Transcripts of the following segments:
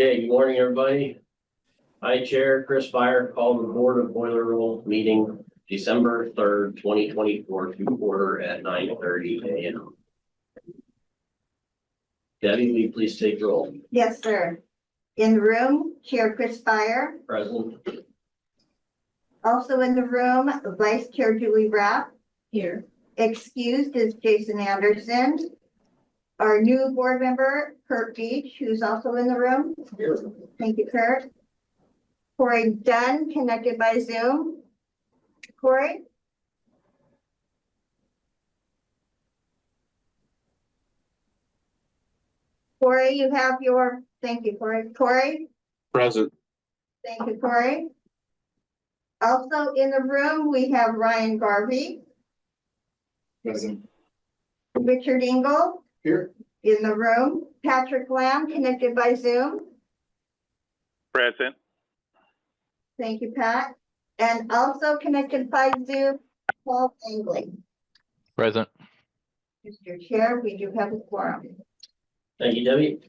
Okay, good morning, everybody. I, Chair Chris Baier, call the Board of Boiler Roll meeting December 3rd, 2024 to order at 9:30 a.m. Debbie, will you please take roll? Yes, sir. In the room, Chair Chris Baier. Present. Also in the room, Vice Chair Julie Rapp. Here. Excused is Jason Anderson. Our new board member, Curt Beach, who's also in the room. Here. Thank you, Curt. Corey Dunn, connected by Zoom. Corey? Corey, you have your, thank you, Corey. Corey? Present. Thank you, Corey. Also in the room, we have Ryan Garvey. Present. Richard Engle. Here. In the room. Patrick Lamb, connected by Zoom. Present. Thank you, Pat. And also connected by Zoom, Paul Engle. Present. Mr. Chair, we do have a quorum. Thank you, Debbie.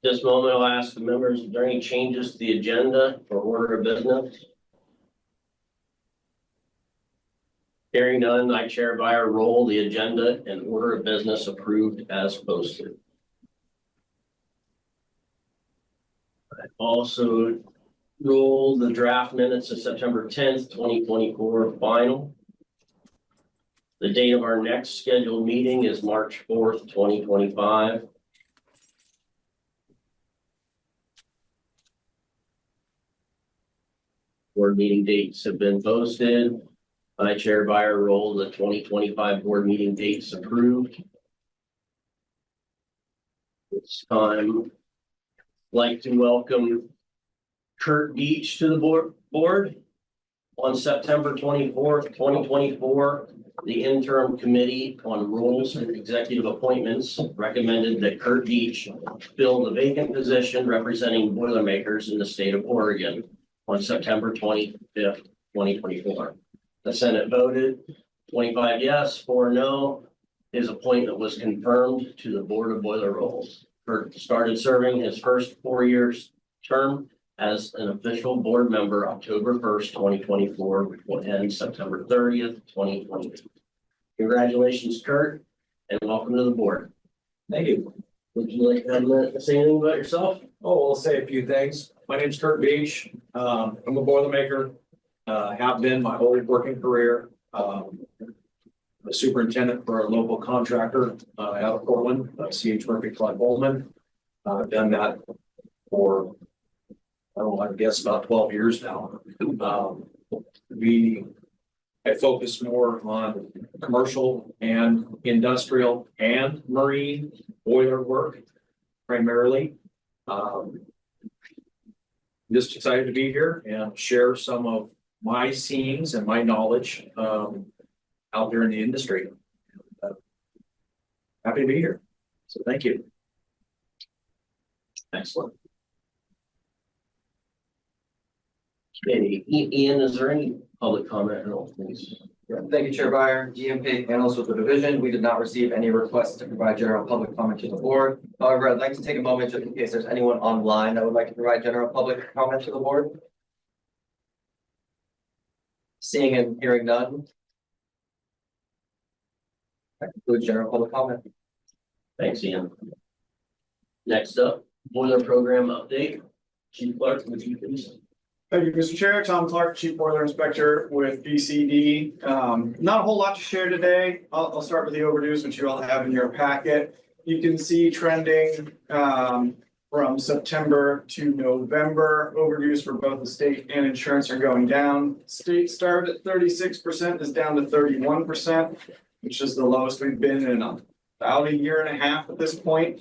This moment, I'll ask the members, are there any changes to the agenda for order of business? Hearing none, I, Chair Baier, roll the agenda and order of business approved as posted. I also roll the draft minutes of September 10th, 2024 final. The date of our next scheduled meeting is March 4th, 2025. Board meeting dates have been posted. I, Chair Baier, roll the 2025 board meeting dates approved. This time, I'd like to welcome Curt Beach to the board. On September 24th, 2024, the interim committee on rules and executive appointments recommended that Curt Beach fill the vacant position representing Boilermakers in the state of Oregon on September 25th, 2024. The Senate voted 25 yes, 4 no. His appointment was confirmed to the Board of Boiler Rolls. Curt started serving his first 4 years term as an official board member October 1st, 2024, which will end September 30th, 2022. Congratulations, Curt, and welcome to the board. Thank you. Would you like to say anything about yourself? Oh, I'll say a few things. My name's Curt Beach. I'm a Boilermaker. Have been my whole working career. I'm a superintendent for a local contractor out of Portland, C.H. Murphy Clyde Bowman. I've done that for, I don't know, I guess about 12 years now. I focus more on commercial and industrial and marine boiler work primarily. Just excited to be here and share some of my scenes and my knowledge out there in the industry. Happy to be here. So thank you. Excellent. Okay, Ian, is there any public comment at all, please? Thank you, Chair Baier. Ian Paik, Analyst with the division. We did not receive any requests to provide general public comment to the board. However, I'd like to take a moment just in case there's anyone online that would like to provide general public comment to the board. Seeing and hearing none. That concludes general public comment. Thanks, Ian. Next up, boiler program update. Chief Clark, would you please? Thank you, Mr. Chair. Tom Clark, Chief Boiler Inspector with BCD. Not a whole lot to share today. I'll start with the overdues, which you all have in your packet. You can see trending from September to November. Overdues for both the state and insurance are going down. State started at 36%, is down to 31%, which is the lowest we've been in about a year and a half at this point.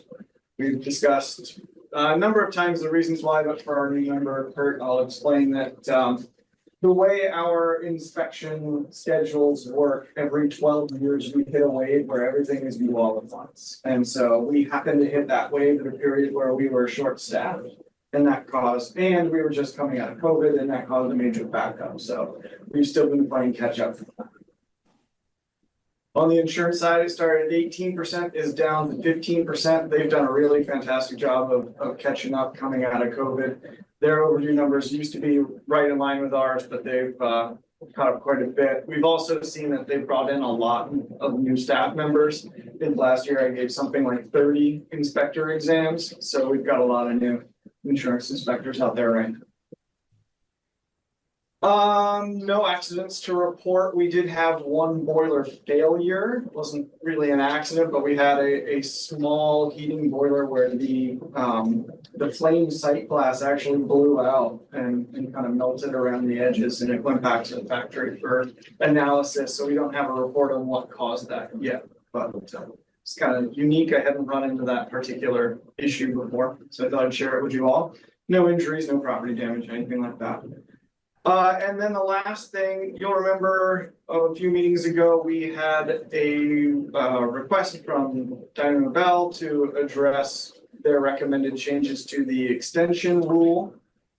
We've discussed a number of times the reasons why, but for our new member, Curt, I'll explain that the way our inspection schedules work, every 12 years we hit a wave where everything is due all at once. And so we happened to hit that wave at a period where we were short-staffed, and that caused, and we were just coming out of COVID, and that caused a major backup. So we've still been playing catch up. On the insurance side, it started at 18%, is down to 15%. They've done a really fantastic job of catching up coming out of COVID. Their overdue numbers used to be right in line with ours, but they've caught up quite a bit. We've also seen that they've brought in a lot of new staff members. I think last year I gave something like 30 inspector exams, so we've got a lot of new insurance inspectors out there right now. No accidents to report. We did have one boiler failure. It wasn't really an accident, but we had a small heating boiler where the flame sight glass actually blew out and kind of melted around the edges, and it went back to the factory for analysis. So we don't have a report on what caused that yet, but it's kind of unique. I hadn't run into that particular issue before, so I thought I'd share it with you all. No injuries, no property damage, anything like that. And then the last thing, you'll remember a few meetings ago, we had a request from Diana Bell to address their recommended changes to the extension rule.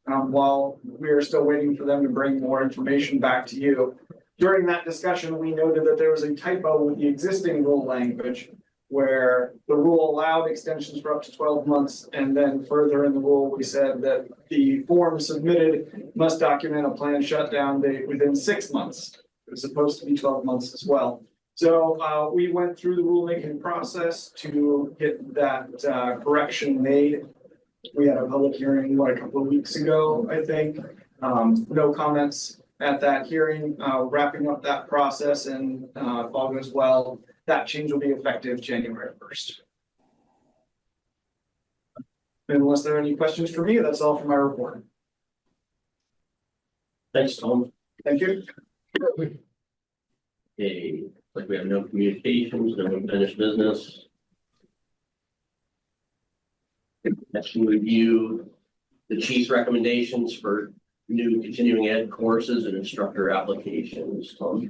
While we are still waiting for them to bring more information back to you. During that discussion, we noted that there was a typo with the existing rule language, where the rule allowed extensions for up to 12 months. And then further in the rule, we said that the form submitted must document a planned shutdown date within 6 months. It was supposed to be 12 months as well. So we went through the rulemaking process to get that correction made. We had a public hearing, a couple of weeks ago, I think. No comments at that hearing, wrapping up that process, and if all goes well, that change will be effective January 1st. Unless there are any questions for me, that's all for my report. Thanks, Tom. Thank you. Okay, like we have no communications, no unfinished business. Next, we review the chief's recommendations for new continuing ed courses and instructor applications. Tom.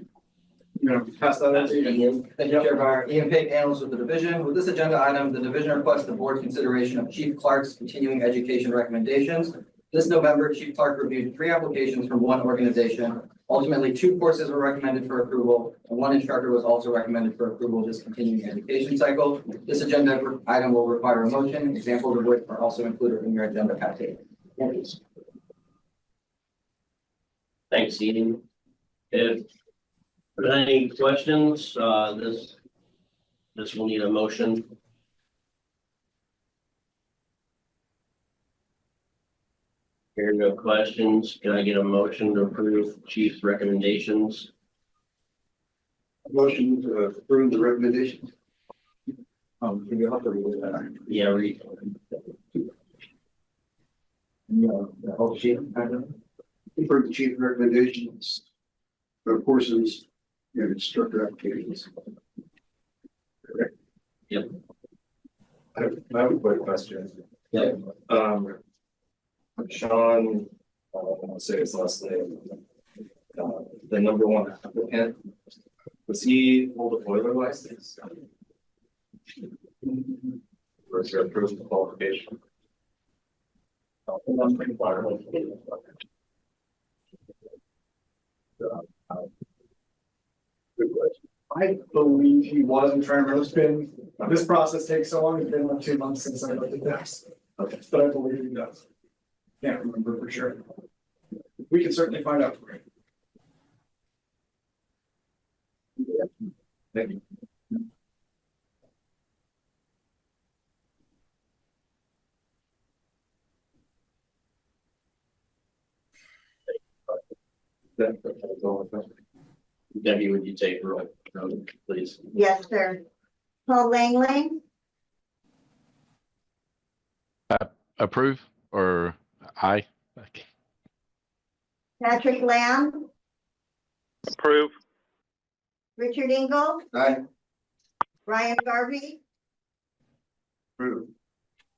Pass that on to Ian. Thank you, Chair Baier. Ian Paik, Analyst with the Division. With this agenda item, the division requests the board consideration of Chief Clark's continuing education recommendations. This November, Chief Clark reviewed 3 applications from 1 organization. Ultimately, 2 courses were recommended for approval, and 1 instructor was also recommended for approval this continuing education cycle. This agenda item will require a motion, examples of which are also included in your agenda packet. Thanks, Ian. If there are any questions, this will need a motion. Here are no questions. Can I get a motion to approve chief's recommendations? Motion to approve the recommendations. You have to read that. Yeah, read. The whole sheet. Approve the chief recommendations for courses and instructor applications. Correct. Yep. I have a quick question. Yeah. Sean, I won't say his last name. The number 1 applicant, does he hold a boiler license? Or is there a proof of qualification? Good question. I believe he was. I'm trying to remember. It's been, this process takes so long. It's been like 2 months since I looked at this. Okay, but I believe he does. Can't remember for sure. We can certainly find out for you. Thank you. Debbie, would you take roll, please? Yes, sir. Paul Langley, Approve or aye? Patrick Lamb, Approve. Richard Engle, Aye. Ryan Garvey, Approve.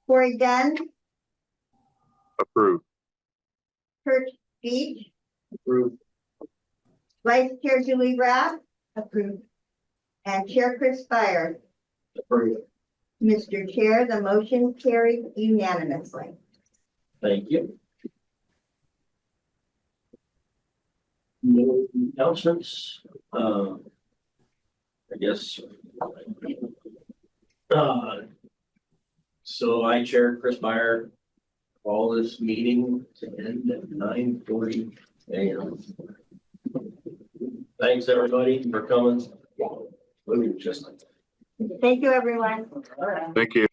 Corey Dunn, Approve. Curt Beach, Approve. Vice Chair Julie Rath, approved, and Chair Chris Baier. Approve. Mr. Chair, the motion carried unanimously. Thank you. No announcements. I guess. So I, Chair Chris Baier, call this meeting to end at 9:40 a.m. Thanks, everybody, for coming. Thank you, everyone. Thank you.